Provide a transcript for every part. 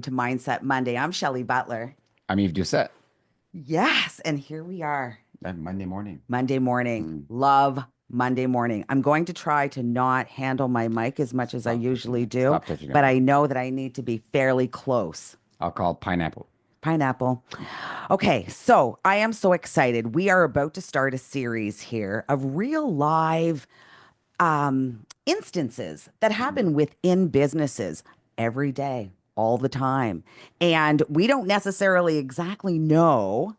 To Mindset Monday. I'm Shelley Butler. I'm Yves Doucette. Yes, and here we are. Monday morning. Monday morning. Mm. Love Monday morning. I'm going to try to not handle my mic as much as I Stop touching usually it. do, Stop touching but it. I know that I need to be fairly close. I'll call pineapple. Pineapple. Okay, so I am so excited. We are about to start a series here of real live instances that Mm. happen within businesses every day, all the time. And we don't necessarily exactly know.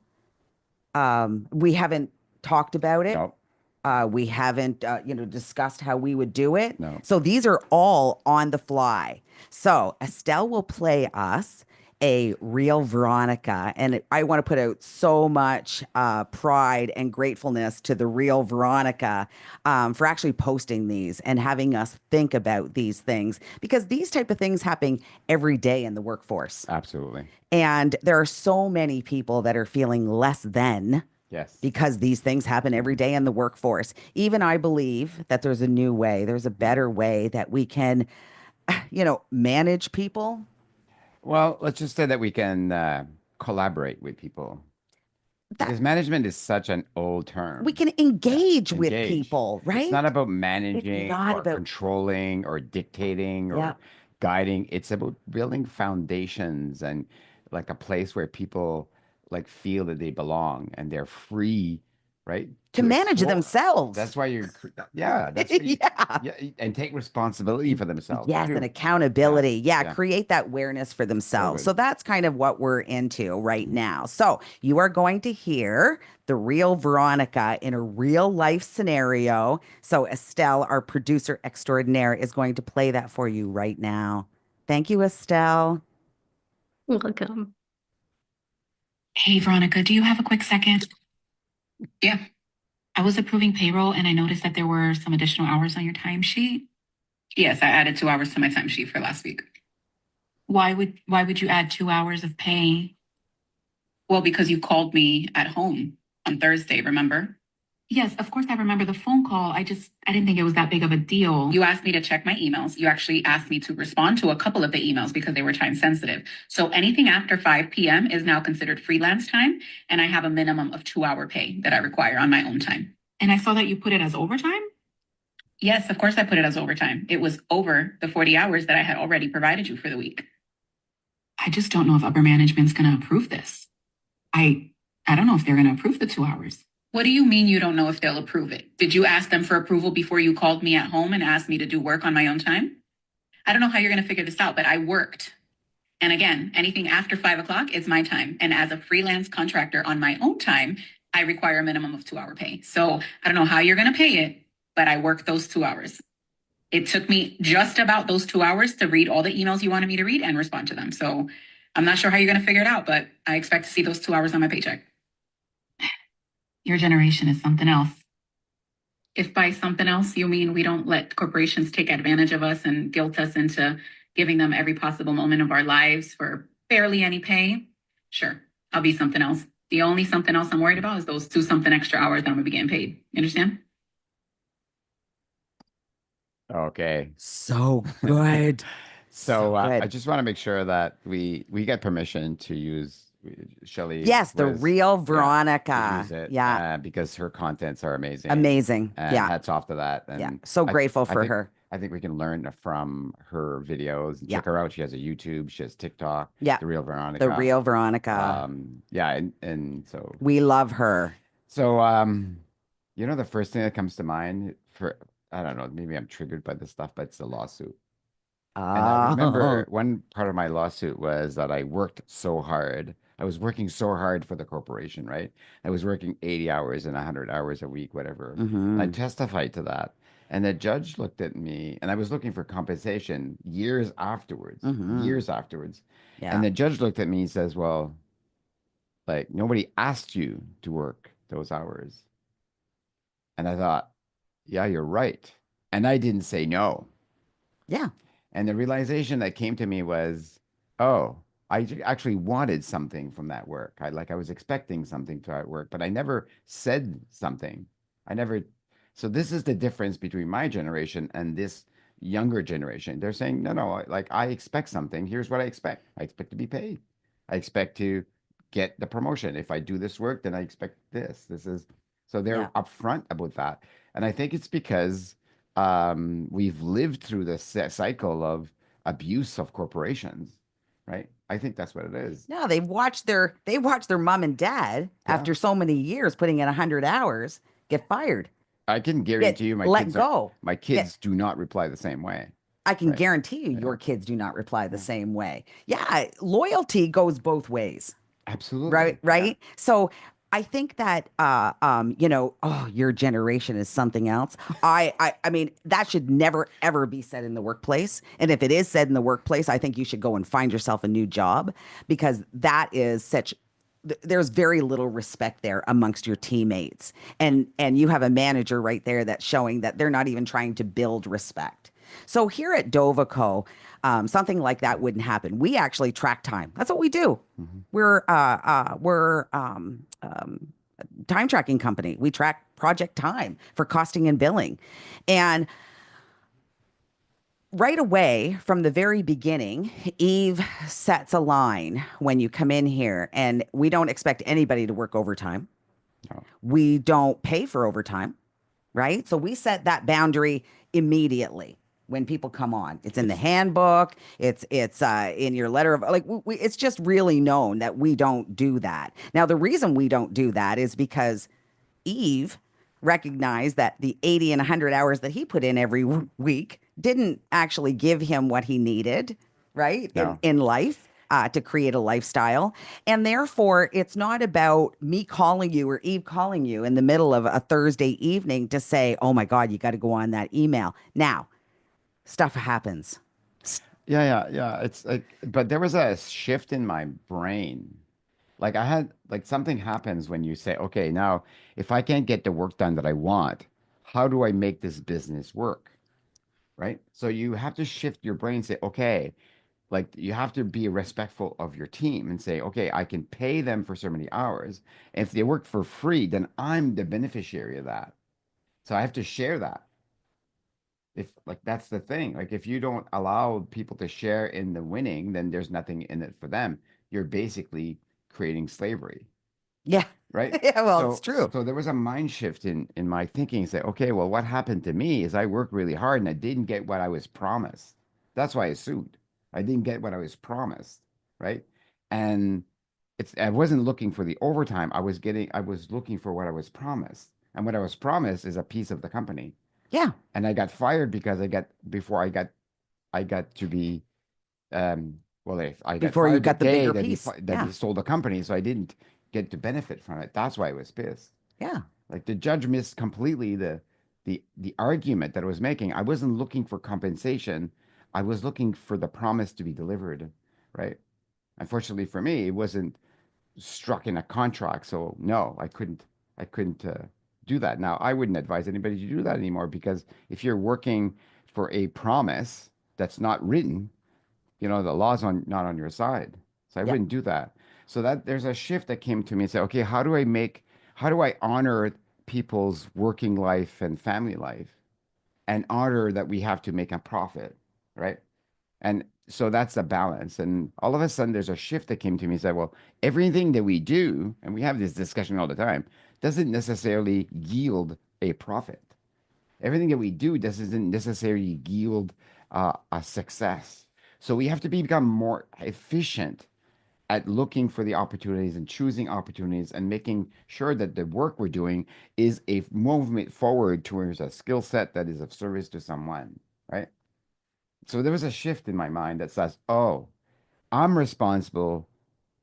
We haven't talked about it. No, We haven't, discussed how we would do it. no. So these are all on the fly. So Estelle will play us a real Veronica, and I want to put out so much pride and gratefulness to the real Veronica for actually posting these and having us think about these things because these type of things happen every day in the workforce, Absolutely. and there are so many people that are feeling less than Yes. because these things happen every day in the workforce. Even I believe that there's a new way, there's a better way that we can, manage people. Well, let's just say that we can collaborate with people That because management is such an old we term. can Yeah. engage with Engage. people, It's right? not about It's managing not or about, controlling or dictating yeah, or guiding. It's about building foundations and like a place where people like feel that they belong and they're free, right, to to manage explore. themselves. That's why yeah, that's why Yeah. yeah, and take responsibility for themselves Yes, and too. Yeah, accountability. Yeah, yeah, create that awareness for so themselves. good. So that's kind of what we're into right Mhm. now. So you are going to hear the real Veronica in a real life scenario. So Estelle, our producer extraordinaire, is going to play that for you right now. Thank you, Estelle. Welcome. Hey, Veronica, do you have a quick second? Yeah. I was approving payroll and I noticed that there were some additional hours on your timesheet. Yes, I added 2 hours to my timesheet for last week. Why would you add 2 hours of pay? Well, because you called me at home on Thursday, remember? Yes, of course I remember the phone call. I didn't think it was that big of a deal. You asked me to check my emails. You actually asked me to respond to a couple of the emails because they were time sensitive. So anything after 5 p.m. is now considered freelance time, and I have a minimum of 2 hour pay that I require on my own time. And I saw that you put it as overtime? Yes, of course I put it as overtime. It was over the 40 hours that I had already provided you for the week. I just don't know if upper management's going to approve this. I I don't know if they're going to approve the 2 hours. What do you mean you don't know if they'll approve it? Did you ask them for approval before you called me at home and asked me to do work on my own time? I don't know how you're going to figure this out, but I worked. And again, anything after 5 o'clock is my time. And as a freelance contractor on my own time, I require a minimum of 2 hour pay. So I don't know how you're going to pay it, but I worked those 2 hours. It took me just about those 2 hours to read all the emails you wanted me to read and respond to them. So I'm not sure how you're going to figure it out, but I expect to see those 2 hours on my paycheck. Your generation is something else. If by something else you mean we don't let corporations take advantage of us and guilt us into giving them every possible moment of our lives for barely any pay, sure, I'll be something else. The only something else I'm worried about is those two something extra hours that I'm gonna be getting paid. You understand? Okay. So good. So So I good. just want to make sure that we get permission to use Shelley Yes, the was real yeah to Veronica. use it Yeah, because her contents are amazing amazing. and Yeah, hats off to that. yeah. And So I th grateful I for think her. I think we can learn from her videos and Yeah, check her out. She has a YouTube, she has TikTok, yeah. the real The Veronica. real Veronica. Yeah, and so We love her. so the first thing that comes to mind for I don't know, maybe I'm triggered by this stuff, but it's a lawsuit. And I remember Oh. one part of my lawsuit was that I worked so hard. I was working so hard for the corporation, right? I was working 80 hours and 100 hours a week, whatever. And I Mm-hmm. testified to that. And the judge looked at me, and I was looking for compensation Mm-hmm. years afterwards. And Yeah. the judge looked at me and says, well, like nobody asked you to work those hours. And I thought, yeah, you're right. And I didn't say no. Yeah. And the realization that came to me was, oh, actually wanted something from that work. I was expecting something to that work, but I never said something. I never. So this is the difference between my generation and this younger generation. They're saying, no, no, like I expect something. Here's what I expect. I expect to be paid. I expect to get the promotion. If I do this work, then I expect this. This is so they're Yeah. upfront about that. And I think it's because we've lived through this cycle of abuse of corporations, right? I think that's what it is. No, they've watched their mom and dad Yeah. after so many years putting in 100 hours get fired, I can get guarantee you let go, my get kids do not reply the same way. I can Right. guarantee you Yeah. your kids do not reply the Yeah. same way. Yeah, loyalty goes both ways. Right, Absolutely. Yeah. right. So I think that oh, your generation is something else. I mean, that should never ever be said in the workplace. And if it is said in the workplace, I think you should go and find yourself a new job because that is such there's very little respect there amongst your teammates. And you have a manager right there that's showing that they're not even trying to build respect. So here at Dovaco, something like that wouldn't happen. We actually track time. That's what we do. Mhm. We're time tracking company. We track project time for costing and billing, and right away from the very beginning, Eve sets a line when you come in here, and we don't expect anybody to work overtime. No. We don't pay for overtime, right? So we set that boundary immediately when people come on. It's in the It's handbook. It's in your letter of like it's just really known that we don't do that. Now the reason we don't do that is because Eve recognized that the 80 and 100 hours that he put in every week didn't actually give him what he needed, right? In no. in life. To create a lifestyle. And therefore, it's not about me calling you or Eve calling you in the middle of a Thursday evening to say, oh my God, you got to go on that email. Now, stuff happens. Yeah, yeah, yeah. It's like, but there was a shift in my brain. Like I had, like something happens when you say, okay, now if I can't get the work done that I want, how do I make this business work? Right? So you have to shift your brain and say, okay, like you have to be respectful of your team and say, okay, I can pay them for so many hours. And if they work for free, then I'm the beneficiary of that. So I have to share that. If like that's the thing, like if you don't allow people to share in the winning, then there's nothing in it for them. You're basically creating slavery, Yeah. right? Yeah, well, it's So true. so there was a mind shift in my thinking. Say, okay, well, what happened to me is I worked really hard and I didn't get what I was promised. That's why I sued. I didn't get what I was promised, right? And I wasn't looking for the overtime. I was looking for what I was promised. And what I was promised is a piece of the company. Yeah. And I got fired because before I got to be well, I got Before you fired the got the day bigger that piece. that Yeah. he sold the company, so I didn't get to benefit from it. That's why I was pissed. Yeah. Like the judge missed completely the argument that I was making. I wasn't looking for compensation. I was looking for the promise to be delivered, right? Unfortunately for me, it wasn't struck in a contract, so no, I couldn't do that. Now, I wouldn't advise anybody to do that anymore because if you're working for a promise that's not written, the law's not on your side. So I Yeah. wouldn't do that. So that there's a shift that came to me and said, okay, how do I honor people's working life and family life and honor that we have to make a profit, right? And so that's the balance. And all of a sudden there's a shift that came to me and said, well, everything that we do, and we have this discussion all the time, doesn't necessarily yield a profit. Everything that we do doesn't necessarily yield a success. So we have to become more efficient at looking for the opportunities and choosing opportunities and making sure that the work we're doing is a movement forward towards a skill set that is of service to someone, right? So there was a shift in my mind that says, oh, I'm responsible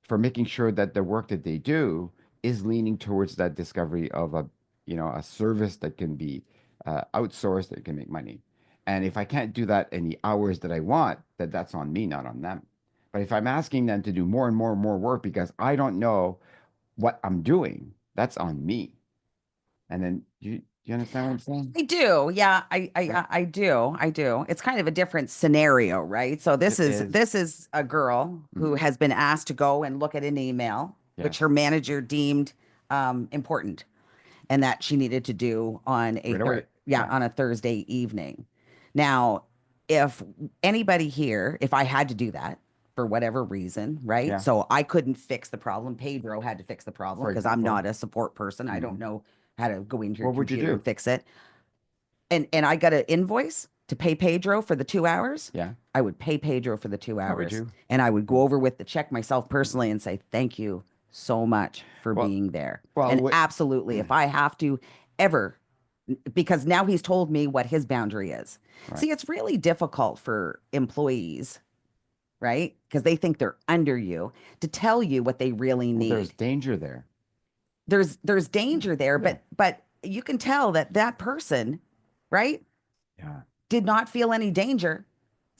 for making sure that the work that they do is leaning towards that discovery of a service that can be outsourced that can make money. And if I can't do that in the hours that I want, that's on me, not on them. But if I'm asking them to do more and more and more work because I don't know what I'm doing, that's on me. And then you understand what I'm saying? I do. Yeah, I, I Right? I I do. I do. It's kind of a different scenario, right? So this It is is. this is a girl who Mhm. has been asked to go and look at an email which her Yes. manager deemed important and that she needed to do on a Right away. yeah, Yeah. on a Thursday evening. Now, if anybody here, if I had to do that for whatever reason, right? Yeah. So I couldn't fix the problem. Pedro had to fix the problem For because I'm example. not a support person. I Hmm. don't know how to go into your What would you computer do? and fix it. And I got an invoice to pay Pedro for the 2 hours. Yeah. I would pay Pedro for the two How would hours. you? And I would Yeah. go over with the check myself personally and say, thank you so much for Well, being there. well, And what? absolutely, if I have to ever, because now he's told me what his boundary is. Right. See, it's really difficult for employees, right? Because they think they're under you to tell you what they really Well, there's need. danger there. There's Yeah. danger there, Yeah. but you can tell that that person, right, Yeah. did not feel any danger.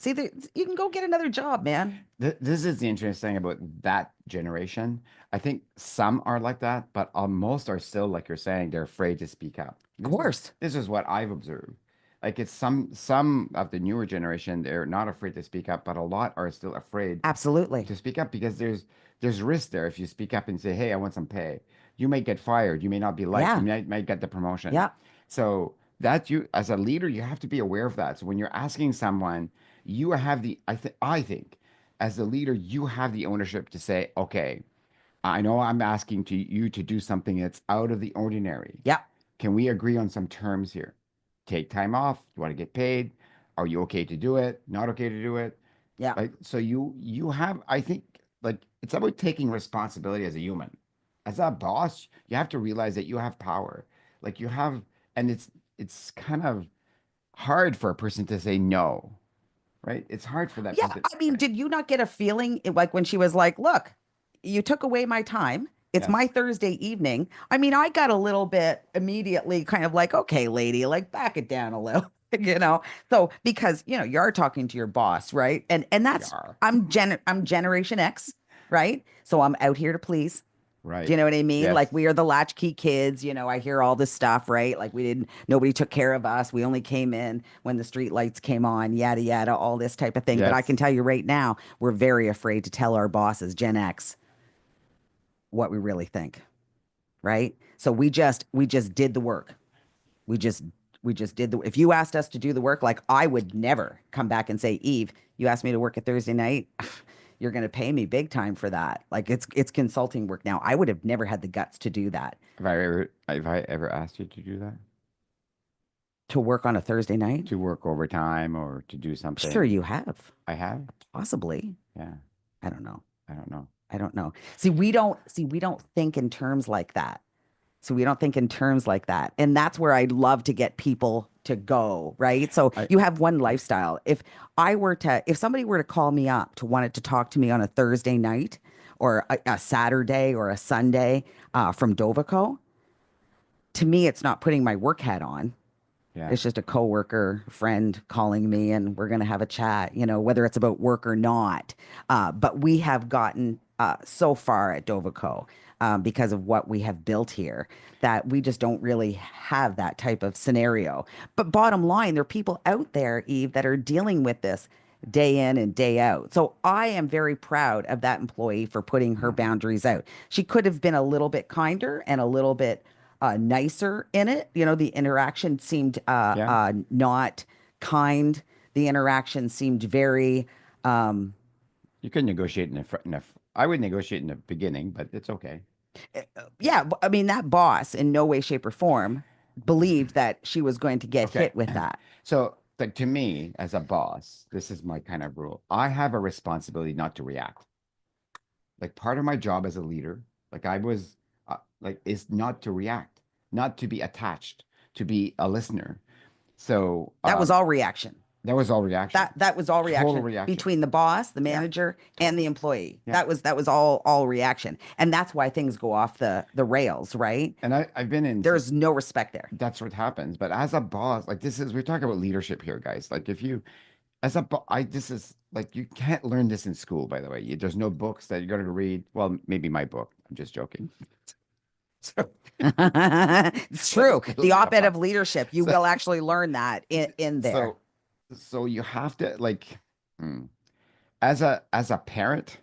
See, you can go get another job, man. This is the interesting thing about that generation. I think some are like that, but most are still, like you're saying, they're afraid to speak up. Of course. This is what I've observed. Like it's some of the newer generation, they're not afraid to speak up, but a lot are still afraid Absolutely. to speak up because there's risk there. If you speak up and say, "Hey, I want some pay," you may get fired. You may not be liked. You Yeah. might get the promotion. Yeah. So that you, as a leader, you have to be aware of that. So when you're asking someone, you have the I think as a leader, you have the ownership to say, "Okay, I know I'm asking you to do something that's out of the ordinary. Yeah. Can we agree on some terms here? Take time off. You want to get paid? Are you okay to do it? Not okay to do it?" Yeah. Like so you have I think like it's about taking responsibility as a human. As a boss, you have to realize that you have power. Like you have and it's kind of hard for a person to say no, right? It's hard for that Yeah. person, I mean, right? did you not get a feeling like when she was like, look, you took away my time. It's my Yes. Thursday evening. I mean, I got a little bit immediately kind of like, okay, lady, like back it down a little, you know? So because, you are talking to your boss, right? And that's Yar. I'm Generation X, right? So I'm out here to please. Do Right. you know what I mean? Yes. Like we are the latchkey kids, I hear all this stuff, right? Like nobody took care of us. We only came in when the street lights came on, yada yada, all this type of thing. But I Yes. can tell you right now, we're very afraid to tell our bosses, Gen X, what we really think, right? So we just did the work. We just we just did the if you asked us to do the work, like I would never come back and say, Eve, you asked me to work a Thursday night. You're going to pay me big time for that. Like it's consulting work now. I would have never had the guts to do that. Have I ever asked you to do that? To work on a Thursday night? To work overtime or to do Sure, something? you have. I have? Possibly. Yeah. I don't know. I don't know. I don't know. See, we don't think in terms like that. So we don't think in terms like that. And that's where I'd love to get people to go, right? So I you have one lifestyle. If somebody were to call me up to wanted to talk to me on a Thursday night or a Saturday or a Sunday from Dovico, to me, it's not putting my work hat on. yeah. It's just a coworker, friend calling me, and we're going to have a chat, whether it's about work or not. But we have gotten so far at Dovico because of what we have built here that we just don't really have that type of scenario. But bottom line, there are people out there, Eve, that are dealing with this day in and day out. So I am very proud of that employee for putting her Mhm. boundaries out. She could have been a little bit kinder and a little bit nicer in it. The interaction seemed Yeah. not kind. The interaction seemed very, um, You can negotiate I would negotiate in the beginning, but it's okay. yeah. I mean, that boss in no way, shape, or form believed that she was going to get Okay. hit with that. So, like to me, as a boss, this is my kind of rule. I have a responsibility not to react. Like part of my job as a leader, like I was, is not to react, not to be attached, to be a listener. So, That was all reaction. that was all reaction, That was all total reaction reaction. between the boss, the Yeah. manager, To- and the employee. yeah. That was all reaction, and that's why things go off the rails, right? And I've been in There's no respect there. that's what happens. But as a boss, like we're talking about leadership here, guys. Like if you, as a, this is like, you can't learn this in school, by the way. There's no books that you're going to read. Well, maybe my book. I'm just joking. So, It's but true. it's The really a op-ed book. of leadership, you So, will actually learn that in there. so, so you have to like, hmm, as a parent,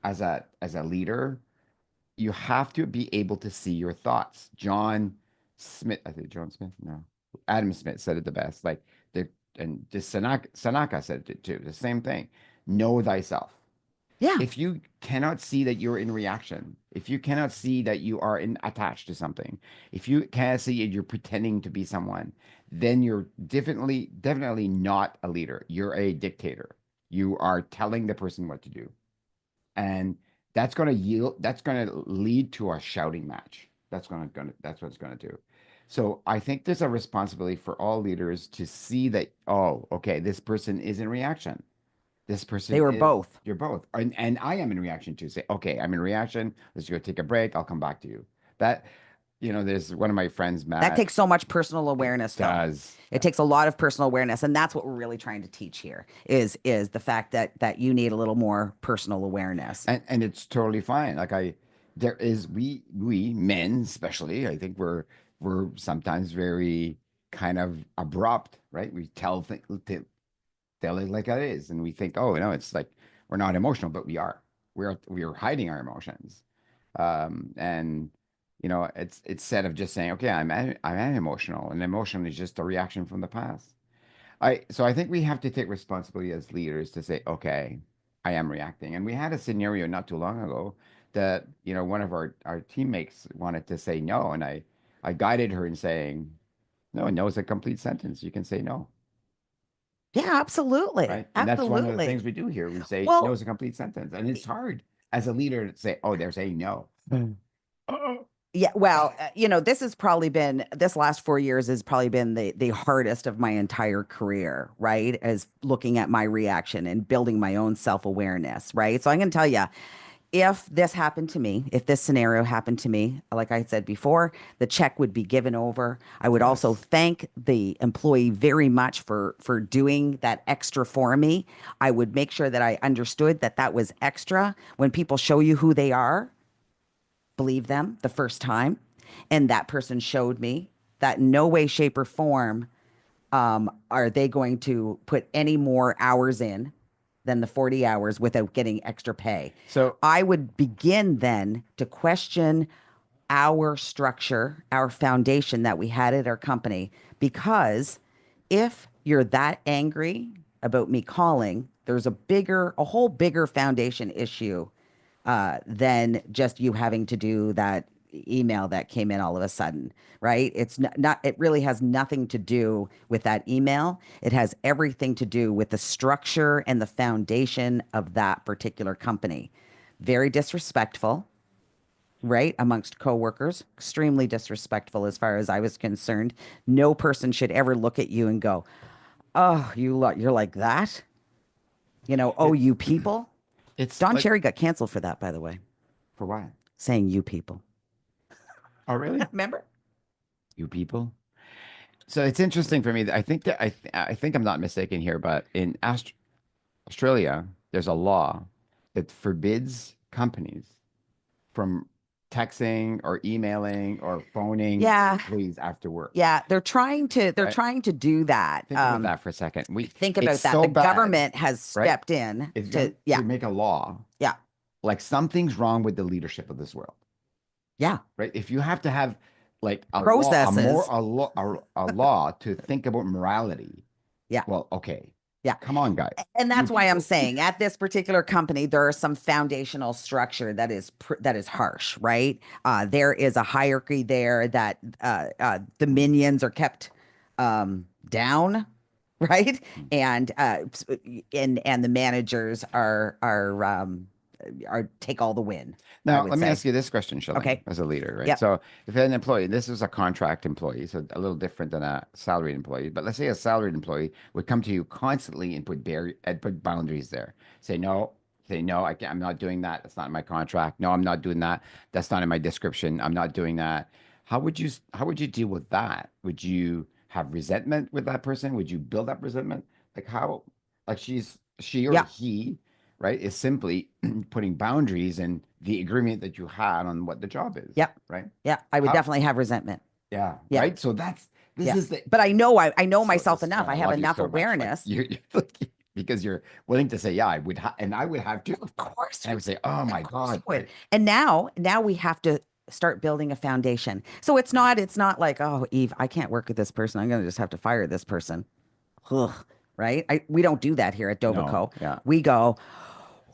as a leader, you have to be able to see your thoughts. John Smith, I think John Smith, no, Adam Smith said it the best. Like and this Sanaka said it too, the same thing. Know thyself. Yeah. If you cannot see that you're in reaction, if you cannot see that you are attached to something, if you cannot see you're pretending to be someone, then you're definitely not a leader. You're a dictator. You are telling the person what to do. And that's going to lead to a shouting match. That's what it's going to do. So I think there's a responsibility for all leaders to see that, oh, okay, this person is in reaction. This They person were is, both. you're both. And I am in reaction to say, okay, I'm in reaction. Let's go take a break. I'll come back to you. That, there's one of my friends, That Matt. takes so much personal It awareness, though. does. It takes a lot of personal awareness, and that's what we're really trying to teach here is the fact that you need a little more personal awareness. And it's totally fine. Like there is we men especially, I think we're sometimes very kind of abrupt, right? We tell it like it is, and we think, oh, it's like we're not emotional, but we are. We're hiding our emotions, and it's instead of just saying, okay, I'm emotional, and emotion is just a reaction from the past. So I think we have to take responsibility as leaders to say, okay, I am reacting. And we had a scenario not too long ago that, one of our teammates wanted to say no, and I guided her in saying, no is a complete sentence. You can say no, Yeah, absolutely. right? And that's one of the Absolutely. things we do here. We say no Well, is a complete sentence. And it's hard as a leader to say, oh, they're saying no. Oh. yeah, well, this last 4 years has probably been the hardest of my entire career, right? As looking at my reaction and building my own self-awareness, right? So I'm going to tell you, if this happened to me, if this scenario happened to me, like I said before, the check would be given over. I would also Yes. thank the employee very much for doing that extra for me. I would make sure that I understood that that was extra. When people show you who they are, believe them the first time. And that person showed me that in no way, shape, or form are they going to put any more hours in than the 40 hours without getting extra pay. So I would begin then to question our structure, our foundation that we had at our company, because if you're that angry about me calling, there's a whole bigger foundation issue than just you having to do that email that came in all of a sudden, right? It's it really has nothing to do with that email. It has everything to do with the structure and the foundation of that particular company. Very disrespectful, right? Amongst coworkers, extremely disrespectful as far as I was concerned. No person should ever look at you and go, "Oh, you're like that." Oh, it, you people. it's Don like, Cherry got canceled for that, by the way, for what? saying you people. Oh, really? Remember? You people? So it's interesting for me. I think that I think I'm not mistaken here, but in Australia, there's a law that forbids companies from texting or emailing or phoning Yeah. employees after work. Yeah, they're Right? trying to do that. Think about that for a second. Think It's about that. so The bad, government has right? stepped in It's to, going yeah, to make a law yeah, like something's wrong with the leadership of this world, yeah. right? If you have to have like a law, Processes. a law to think about morality, Yeah. well, okay, Yeah. come on, guys, And you that's why I'm people. saying at this particular company, there is some foundational structure that is harsh, right? There is a hierarchy there that the minions are kept down, right? And and the managers are take all the win, I Now, would let me say. ask you this question, Shalane, Okay. as a leader, right? Yep. So, if an employee, this is a contract employee, so a little different than a salaried employee, but let's say a salaried employee would come to you constantly and put boundaries there. Say no, I'm not doing that. That's not in my contract. No, I'm not doing that. That's not in my description. I'm not doing that. How would you deal with that? Would you have resentment with that person? Would you build up resentment? Like how, like she or Yep. he, right, is simply putting boundaries in the agreement that you had on what the job is, Yep. right? Yeah. I would How, definitely have resentment. yeah, Yeah. right. So this Yeah. is the But I know so myself this is enough. why I I have love you enough so much. Like awareness. because you're willing to say, yeah, and I would have too. Of course, And I would say, oh of my course you God, would. And now we have to start building a foundation. So it's not like, oh, Eve, I can't work with this person. I'm gonna just have to fire this person. ugh, right? We don't do that here at No. Dovico. Yeah. We go,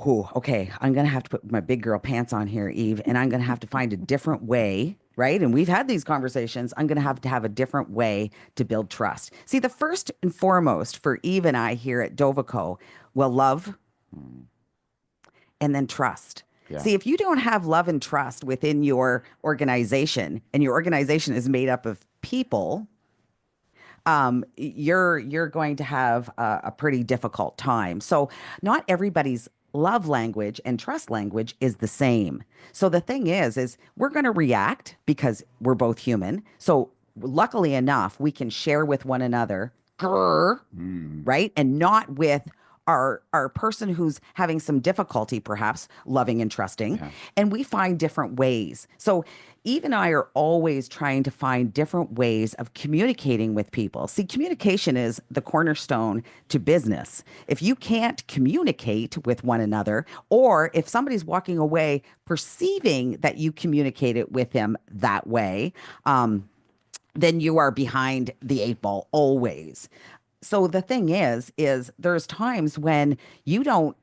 oh, okay, I'm gonna have to put my big girl pants on here, Eve, and I'm gonna have to find a different way, right? And we've had these conversations. I'm gonna have to have a different way to build trust. See, the first and foremost for Eve and I here at Dovico, well, love Mm. and then trust. Yeah. See, if you don't have love and trust within your organization, and your organization is made up of people, you're going to have a pretty difficult time. So not everybody's love language and trust language is the same. So the thing is we're going to react because we're both human. So luckily enough, we can share with one another, grr, Mm. right? And not with our person who's having some difficulty perhaps loving and trusting, Yeah. and we find different ways. So Eve and I are always trying to find different ways of communicating with people. See, communication is the cornerstone to business. If you can't communicate with one another, or if somebody's walking away perceiving that you communicated with him that way, then you are behind the eight ball always. So the thing is there's times when you don't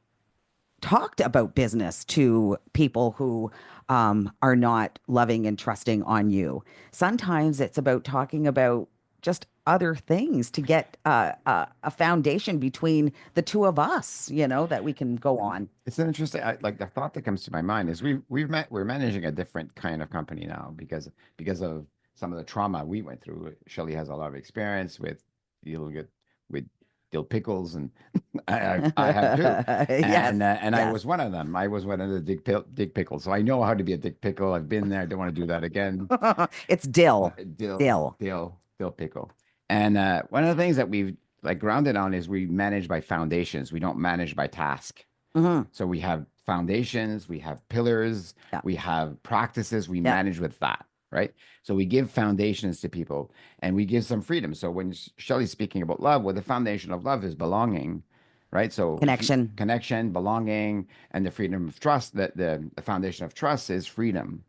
talk about business to people who are not loving and trusting on you. Sometimes it's about talking about just other things to get a foundation between the two of us, that we can go on. It's an interesting, like the thought that comes to my mind is we're managing a different kind of company now because of some of the trauma we went through. Shelley has a lot of experience with dealing with dill pickles, and I have too, Yes, and I yes. was one of them. I was one of the dig pickles, so I know how to be a dig pickle. I've been there. I don't want to do that again. It's dill, Dill, dill. dill pickle. And one of the things that we've like grounded on is we manage by foundations. We don't manage by task. Hmm. So we have foundations, we have pillars, Yeah, we have practices, we yeah. manage with that, right? So we give foundations to people and we give some freedom. So when Shelley's speaking about love, well, the foundation of love is belonging, right? So if you Connection. connection, belonging, and the freedom of trust, the foundation of trust is freedom.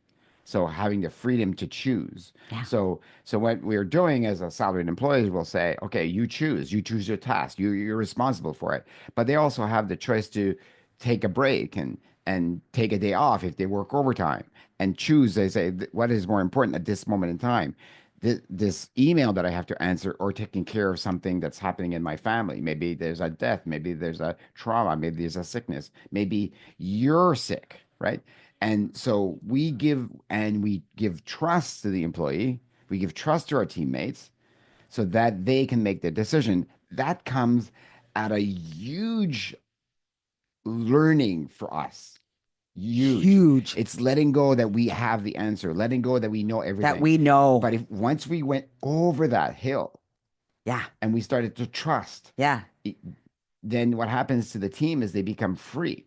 So having the freedom to choose. Yeah. So what we're doing as a salaried employees will say, okay, you choose your task, you're responsible for it. But they also have the choice to take a break and take a day off if they work overtime and choose. They say what is more important at this moment in time. This email that I have to answer or taking care of something that's happening in my family. Maybe there's a death, maybe there's a trauma, maybe there's a sickness, maybe you're sick, right? And so we give trust to the employee, we give trust to our teammates so that they can make the decision. That comes at a huge learning for us. Huge. Huge It's letting go that we have the answer, letting go that we know that everything. we know. But if once we went over that hill Yeah, and we started to trust, yeah, it- then what happens to the team is they become free,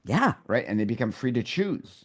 yeah. right? And they become free to choose,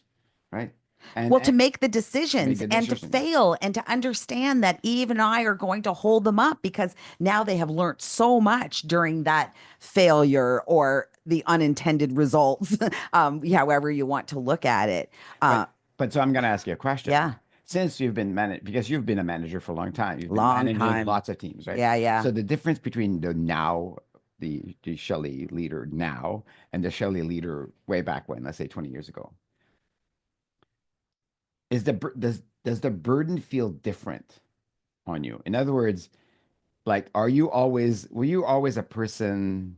right? Well, to And make the to make decisions the and to decision. fail and to understand that Eve and I are going to hold them up because now they have learned so much during that failure or the unintended results, however you want to look at it. Uh, But so I'm going to ask you a question. yeah, Since you've been managed, because you've been a manager for a long time, you've been long managing time. lots of teams, right? Yeah, yeah. So the difference between the Shelley leader now and the Shelley leader way back when, let's say 20 years ago, is does the burden feel different on you? In other words, like, were you always a person?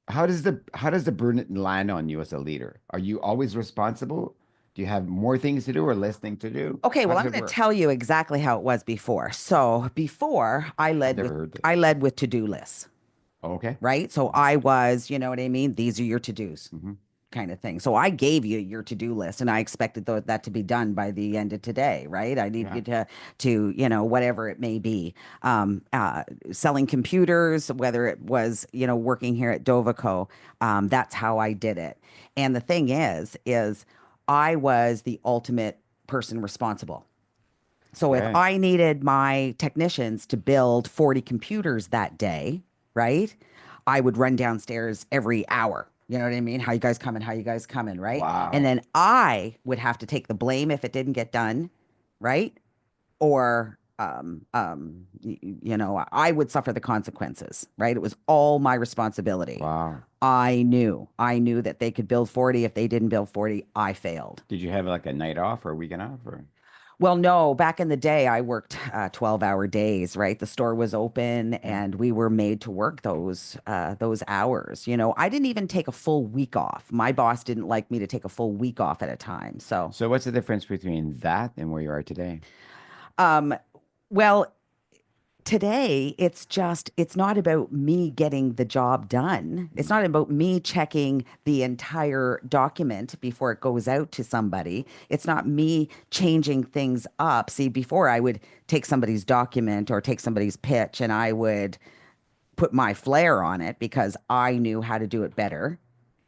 How does the burden land on you as a leader? Are you always responsible? Do you have more things to do or less things to do? Okay, How well, does I'm it going to work? tell you exactly how it was before. So before I've never heard I this. led with to-do lists, Okay. right? So I was, you know what I mean? These are your to-dos. Hmm. Kind of thing. So I gave you your to-do list and I expected that to be done by the end of today, right? I needed Yeah. you to whatever it may be. Selling computers, whether it was, working here at Dovico, that's how I did it. And the thing is I was the ultimate person responsible. So if Okay. I needed my technicians to build 40 computers that day, right? I would run downstairs every hour. You know what I mean? How you guys coming? How you guys coming? Right? And Wow. then I would have to take the blame if it didn't get done, right? Or I would suffer the consequences, right? It was all my responsibility. Wow. I knew that they could build 40. If they didn't build 40, I failed. Did you have like a night off or a weekend off or? Well, no, back in the day, I worked 12-hour days, right? The store was open Yeah. and we were made to work those hours. I didn't even take a full week off. My boss didn't like me to take a full week off at a time. So, So what's the difference between that and where you are today? um, well, today it's not about me getting the job done. It's Mm, not about me checking the entire document before it goes out to somebody. It's not me changing things up. See, before I would take somebody's document or take somebody's pitch and I would put my flair on it because I knew how to do it better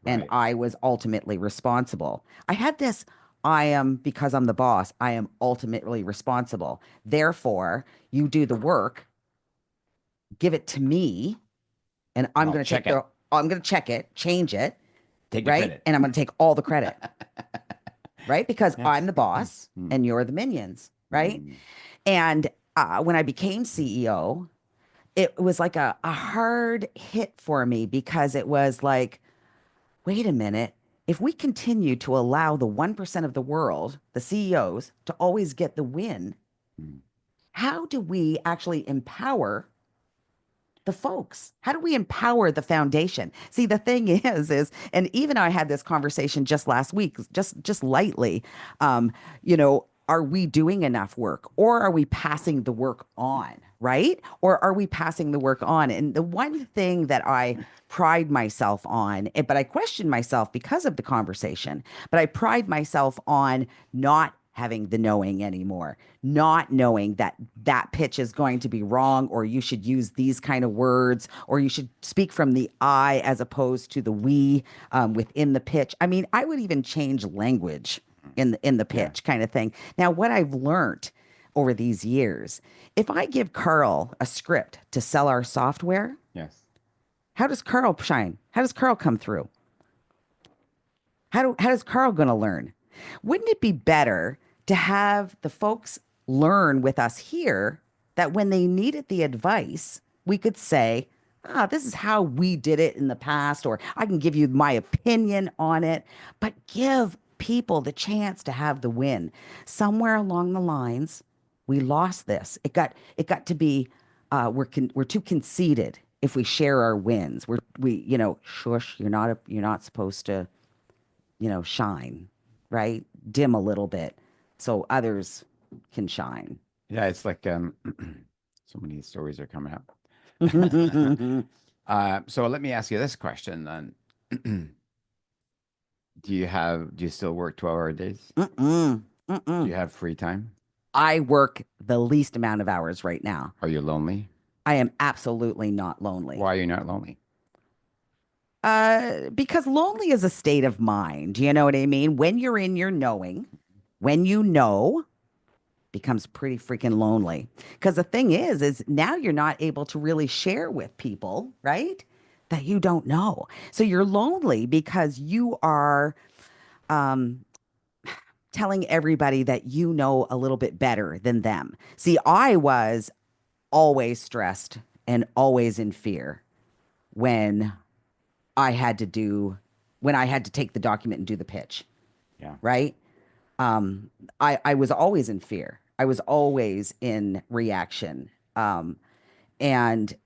and right. I was ultimately responsible. I had this because I'm the boss, I am ultimately responsible. Therefore, you do the work, give it to me, and And I'll check it. I'm going to check it, change it, Take the right? credit. And I'm going to take all the credit, right? Because Yeah. I'm the boss Mm, and you're the minions, right? mm, And when I became CEO, it was like a hard hit for me because it was like, wait a minute. If we continue to allow the 1% of the world, the CEOs, to always get the win, mm. how do we actually empower the folks? How do we empower the foundation? See, the thing and even I had this conversation just last week, just lightly. Are we doing enough work, or are we passing the work on, right? Or are we passing the work on? And the one thing that I pride myself on, but I question myself because of the conversation, but I pride myself on not having the knowing anymore, not knowing that that pitch is going to be wrong, or you should use these kind of words, or you should speak from the I as opposed to the we within the pitch. I mean, I would even change language in the Yeah. pitch kind of thing. Now, what I've learned over these years, if I give Carl a script to sell our software, Yes. how does Carl shine? How does Carl come through? How does Carl going to learn? Wouldn't it be better to have the folks learn with us here that when they needed the advice, we could say, this is how we did it in the past, or I can give you my opinion on it, but give people the chance to have the win. Somewhere along the lines, we lost this. It got to be we're too conceited if we share our wins. Shush, you're not supposed to shine, right? Dim a little bit so others can shine. Yeah, it's like so many stories are coming up. Mm-mm, So let me ask you this question then. Do you still work 12-hour days? Do mm-mm. you have free time? I work the least amount of hours right now. Are you lonely? I am absolutely not lonely. Why are you not lonely? Because lonely is a state of mind. You know what I mean? When you're in your knowing, when you know, becomes pretty freaking lonely. Because the thing is now you're not able to really share with people, right? That you don't know. So you're lonely because you are um, telling everybody that you know a little bit better than them. See, I was always stressed and always in fear when I had to do, when I had to take the document and do the pitch, Yeah. right? I was always in fear. I was always in reaction. And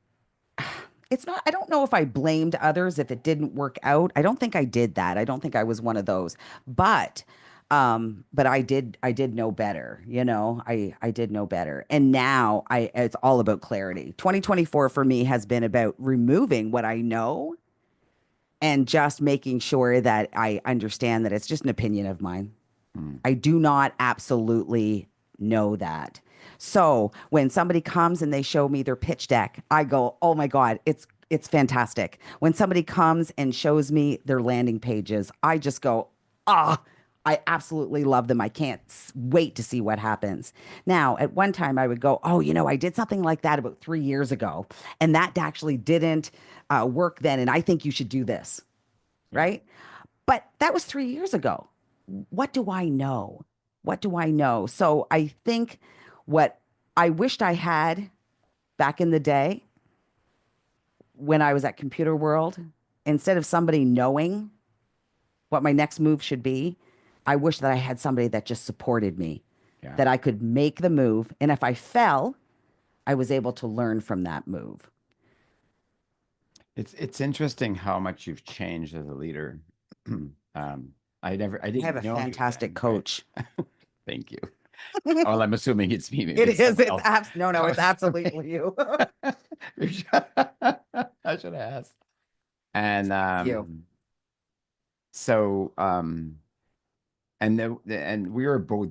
I don't know if I blamed others if it didn't work out. I don't think I did that. I don't think I was one of those. But I did know better, I did know better. And now it's all about clarity. 2024 for me has been about removing what I know and just making sure that I understand that it's just an opinion of mine. Mm. I do not absolutely know that. So when somebody comes and they show me their pitch deck, I go, "Oh my God, it's fantastic." When somebody comes and shows me their landing pages, I just go, "Ah, I absolutely love them. I can't wait to see what happens." Now, at one time, I would go, "Oh, I did something like that about 3 years ago, and that actually didn't work then, and I think you should do this." Yeah. Right? But that was 3 years ago. What do I know? What do I know? So I think what I wished I had back in the day when I was at Computer World, instead of somebody knowing what my next move should be, I wish that I had somebody that just supported me, Yeah. that I could make the move. And if I fell, I was able to learn from that move. It's interesting how much you've changed as a leader. I I have didn't a know you fantastic then, right? coach. Thank you. Well, I'm assuming it's me. Maybe It it's is. someone It's else. no, no, I it's was assuming. absolutely you. I should have asked. And You. so and we were both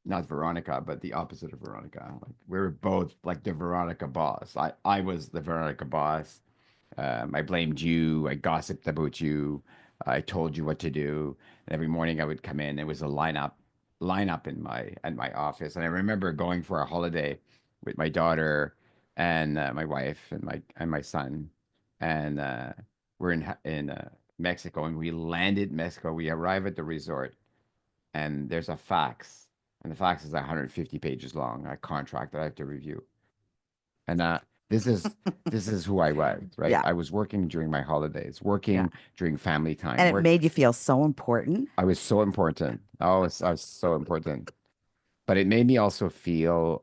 not Veronica, but the opposite of Veronica. Like we were both like the Veronica boss. I was the Veronica boss. I blamed you. I gossiped about you. I told you what to do. And every morning I would come in. There was a lineup in my office. And I remember going for a holiday with my daughter and my wife and my son. And we're in Mexico. And we landed in Mexico. We arrive at the resort, and there's a fax, and the fax is 150 pages long, a contract that I have to review. And this is this is who I was, right? Yeah. I was working during my holidays, Yeah. working during family time. And it Work. made you feel so important. I was so important. I was so important. But it made me also feel.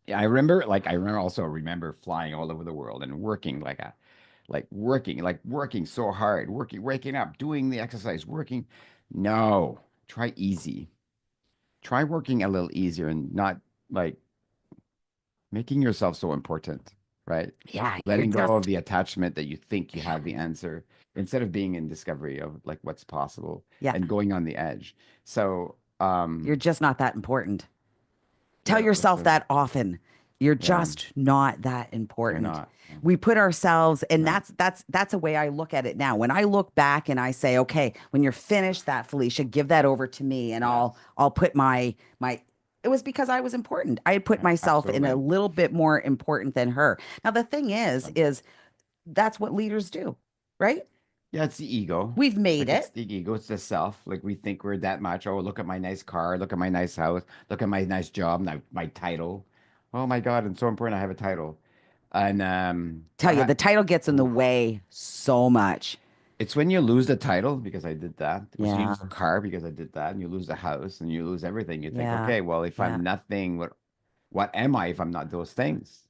Yeah, I remember also remember flying all over the world and working like working so hard, waking up, doing the exercise, working. No, try easy. Try working a little easier and not like making yourself so important, right? Yeah. You're Letting go of just, the attachment that you think you have the answer instead of being in discovery of like what's possible yeah. and going on the edge. So, You're just not that important. Tell yeah, what's yourself the, that often. You're yeah, just not that you're important. not. Yeah. We put ourselves, and Yeah. that's a way I look at it now. When I look back and I say, okay, when you're finished that, Felicia, give that over to me and Yes. I'll put my it was because I was important. I had put Yeah, myself in a absolutely. little bit more important than her. Now the thing So, is that's what leaders do, right? yeah, it's the ego. We've made Like it's it. the ego, it's the self. Like we think we're that much. Oh, look at my nice car, look at my nice house, look at my nice job, my title. Oh my God, I'm so important. I have a title. And Tell you, the title gets in the way so much. it's when you lose the title because I did that. It was you Yeah. lose the car because I did that, and you lose the house and you lose everything. You think, Yeah. okay, well, if Yeah. I'm nothing, what am I if I'm not those things?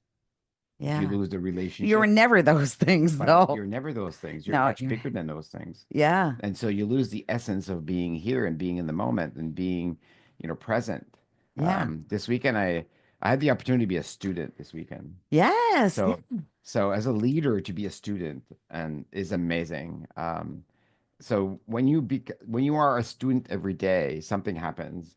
If you Yeah. lose the You were relationship, never those things but though. you're never those things. You're No, much you're bigger than those things. yeah. And so you lose the essence of being here and being in the moment and being, present. Yeah. This weekend, I had the opportunity to be a student this weekend. Yes. Yeah. So so as a leader to be a student and is amazing. So when you are a student every day, something happens,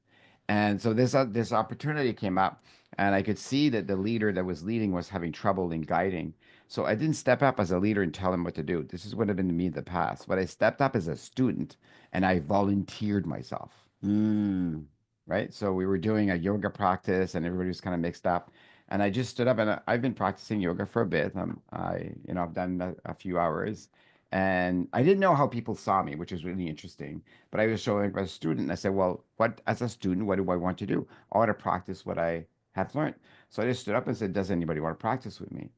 and so this opportunity came up, and I could see that the leader that was leading was having trouble in guiding. So I didn't step up as a leader and tell him what to do. This is what had been to me in the past, but I stepped up as a student and I volunteered myself, Mm. right? So we were doing a yoga practice and everybody was kind of mixed up. And I just stood up and I've been practicing yoga for a bit. I've done a few hours and I didn't know how people saw me, which is really interesting. But I was showing as a student, I said, well, as a student, what do I want to do? I want to practice what I have learned. So I just stood up and said, does anybody want to practice with me?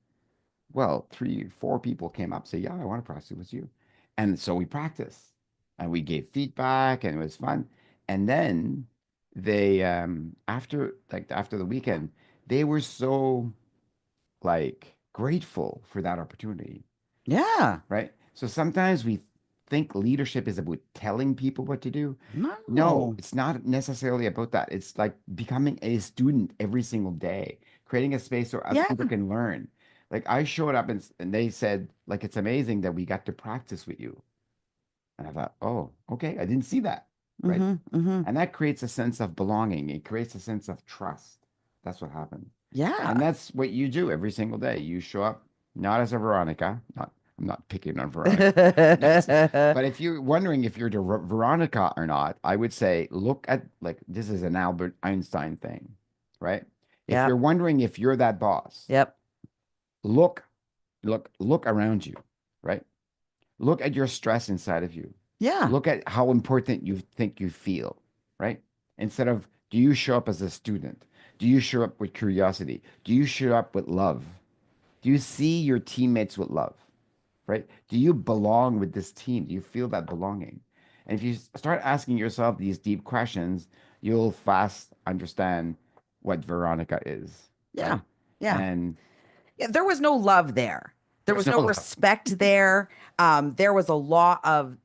Well, three, four people came up, say, yeah, I want to practice with you. And so we practiced and we gave feedback and it was fun. And then they after the weekend, they were so like grateful for that opportunity, Yeah. right? So sometimes we think leadership is about telling people what to do. No, No. it's not necessarily about that. It's like becoming a student every single day, creating a space where other Yeah. people can learn. Like I showed up and they said, like, it's amazing that we got to practice with you. And I thought, oh, okay, I didn't see that, right? Mm-hmm. Mm-hmm. And that creates a sense of belonging. It creates a sense of trust. That's what happened. Yeah. And that's what you do every single day. You show up not as a Veronica, not I'm not picking on Veronica. But if you're wondering if you're the Veronica or not, I would say look at like this is an Albert Einstein thing, right? If you're Yep. wondering if you're that boss, Yep. look, look around you, right? Look at your stress inside of you. Yeah. Look at how important you think you feel, right? Instead of do you show up as a student? Do you show up with curiosity? Do you show up with love? Do you see your teammates with love? Right? Do you belong with this team? Do you feel that belonging? And if you start asking yourself these deep questions, you'll fast understand what Veronica is, Yeah. right? Yeah. And Yeah, there was no love there. There there's was no no love. respect there. There was a lot of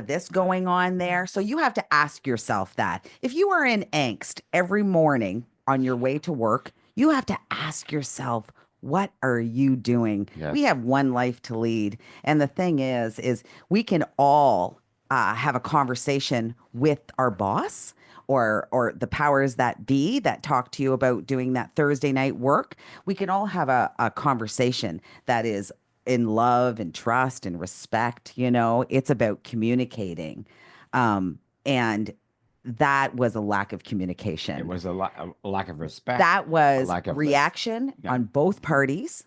this going on there. So you have to ask yourself that. If you are in angst every morning on your way to work, you have to ask yourself, what are you doing? We Yes. have one life to lead. And the thing is we can all have a conversation with our boss or the powers that be that talk to you about doing that Thursday night work. We can all have a conversation that is in love and trust and respect. It's about communicating. And that was a lack of It communication. was a lack of respect, That a was lack of reaction yeah. on both parties,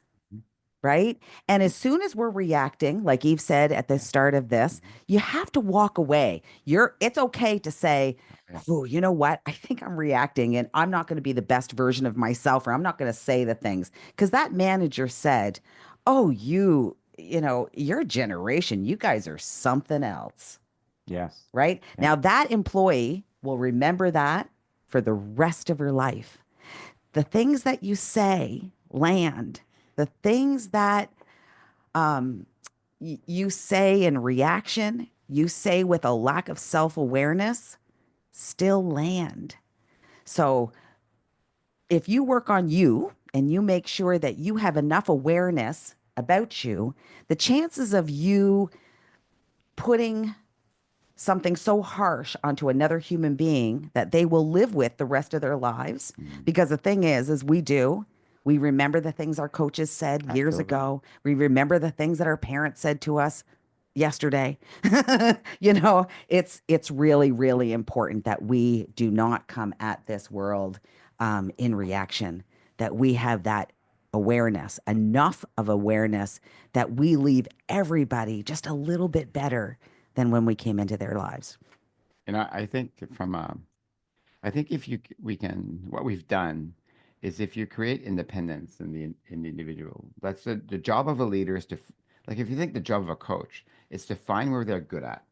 right? And as soon as we're reacting, like Eve said at the Yeah. start of this, Mhm. you have to walk away. It's okay to say, Yeah. "Oh, you know what? I think I'm reacting and I'm not going to be the best version of myself, or I'm not going to say the things." Because that manager said, "Oh, your generation, you guys are something else." Yes. Right? Yeah. Now that employee will remember that for the rest of her life. The things that you say land. The things that you say in reaction, you say with a lack of self awareness, still land. So if you work on you and you make sure that you have enough awareness about you, the chances of you putting something so harsh onto another human being that they will live with the rest of their lives. Mm. Because the thing is we remember the things our coaches said years Absolutely. ago. We remember the things that our parents said to us yesterday. It's really, really important that we do not come at this world in reaction, that we have that awareness, enough of awareness that we leave everybody just a little bit better than when we came into their lives. And I think I think if we can, what we've done is if you create independence in the individual, that's the job of a leader is to, like, if you think the job of a coach, it's to find where they're good at,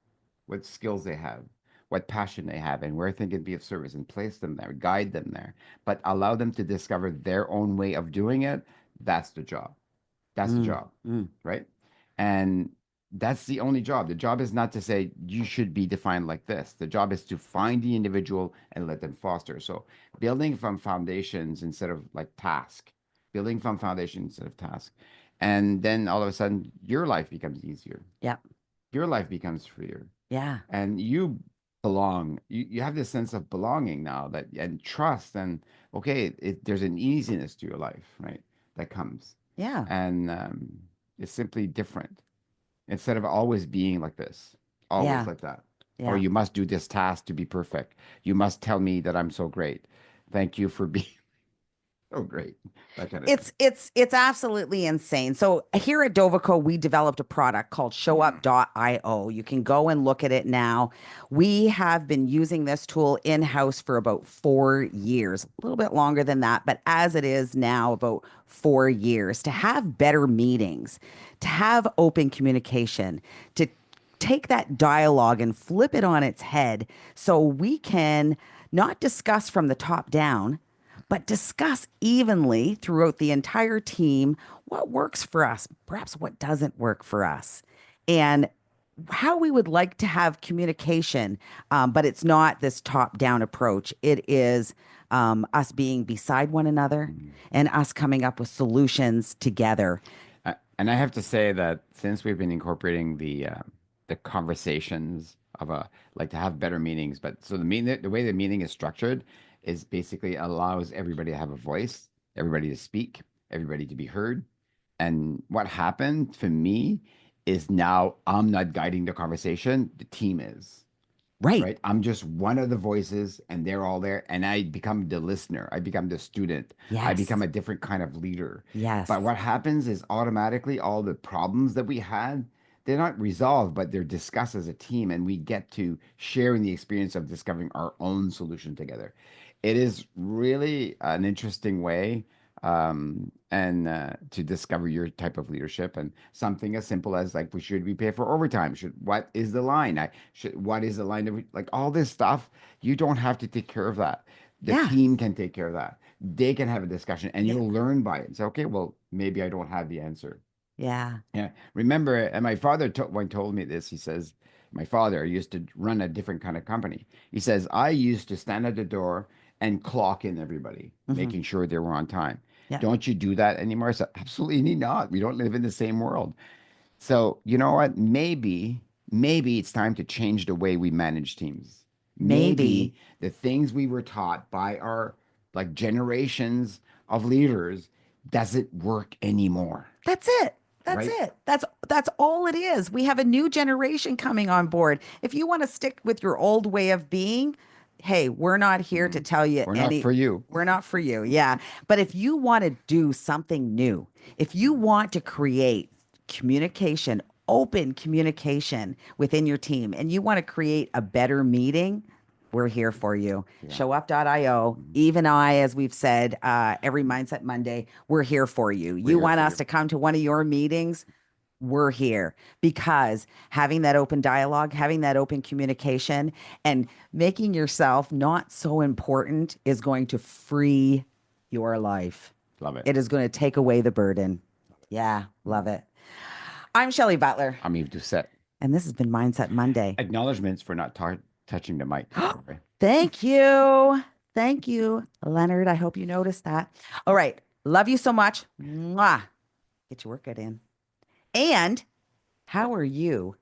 what skills they have, what passion they have, and where they can be of service and place them there, guide them there, but allow them to discover their own way of doing it. That's the job. That's the Mm, job, mm. right? And that's the only job. The job is not to say you should be defined like this. The job is to find the individual and let them foster. So building from foundations instead of like task, building from foundations instead of task. And then all of a sudden your life becomes easier. Yeah. Your life becomes freer. Yeah. And you belong. You have this sense of belonging now that and trust and okay, there's an easiness to your life, right? That comes Yeah. and it's simply different instead of always being like this, always Yeah. like that. Or Yeah. you must do this task to be perfect. You must tell me that I'm so great. Thank you for being so great. That kind of thing. It's absolutely insane. So here at Dovico, we developed a product called showup.io. You can go and look at it now. We have been using this tool in-house for about 4 years, a little bit longer than that, but as it is now, about 4 years, to have better meetings, to have open communication, to take that dialogue and flip it on its head so we can not discuss from the top down, but discuss evenly throughout the entire team what works for us, perhaps what doesn't work for us, and how we would like to have communication. But it's not this top down approach. It is us being beside one another Mhm. and us coming up with solutions together. And I have to say that since we've been incorporating the conversations of a like to have better meetings, but so the way the meeting is structured is basically allows everybody to have a voice, everybody to speak, everybody to be heard. And what happened for me is now I'm not guiding the conversation, the team is Right. right? I'm just one of the voices and they're all there. And I become the listener. I become the student. I become Yes. a different kind of leader. Yes. But what happens is automatically all the problems that we had, they're not resolved, but they're discussed as a team. And we get to share in the experience of discovering our own solution together. it is really an interesting way and to discover your type of leadership and something as simple as like we should be paid for overtime should what is the line I should what is the line of like all this stuff you don't have to take care of that the Yeah. team can take care of that they can have a discussion and Yeah. you'll learn by it. It's okay, well maybe I don't have the answer. Yeah. Yeah, remember, and my father one told me this. He says, my father used to run a different kind of company. He says, I used to stand at the door and clock in everybody, Hmm. making sure they were on time. Yeah. Don't you do that anymore? I said, absolutely not. We don't live in the same world. So, you know what? Maybe it's time to change the way we manage teams. Maybe. Maybe the things we were taught by our like generations of leaders doesn't work anymore, That's it. That's right? it. That's all it is. We have a new generation coming on board. If you want to stick with your old way of being, hey, we're not here to Mm. tell you We're not any for you. we're not for you. Yeah. But if you want to do something new, if you want to create communication, open communication within your team, and you want to create a better meeting, we're here for you. Yeah. Showup.io, Mhm. even I, as we've said, every Mindset Monday, we're here for you. We're You here want for us you. to come to one of your meetings? We're here because having that open dialogue, having that open communication, and making yourself not so important is going to free your life. Love it. It is going to take away the burden. Yeah, love it. I'm Shelley Butler, I'm Yves Doucette. and this has been Mindset Monday. Acknowledgements for not touching the mic. Sorry. Thank you. Thank you, Leonard. I hope you noticed that. All right. Love you so much. Mwah. Get your workout in. And how are you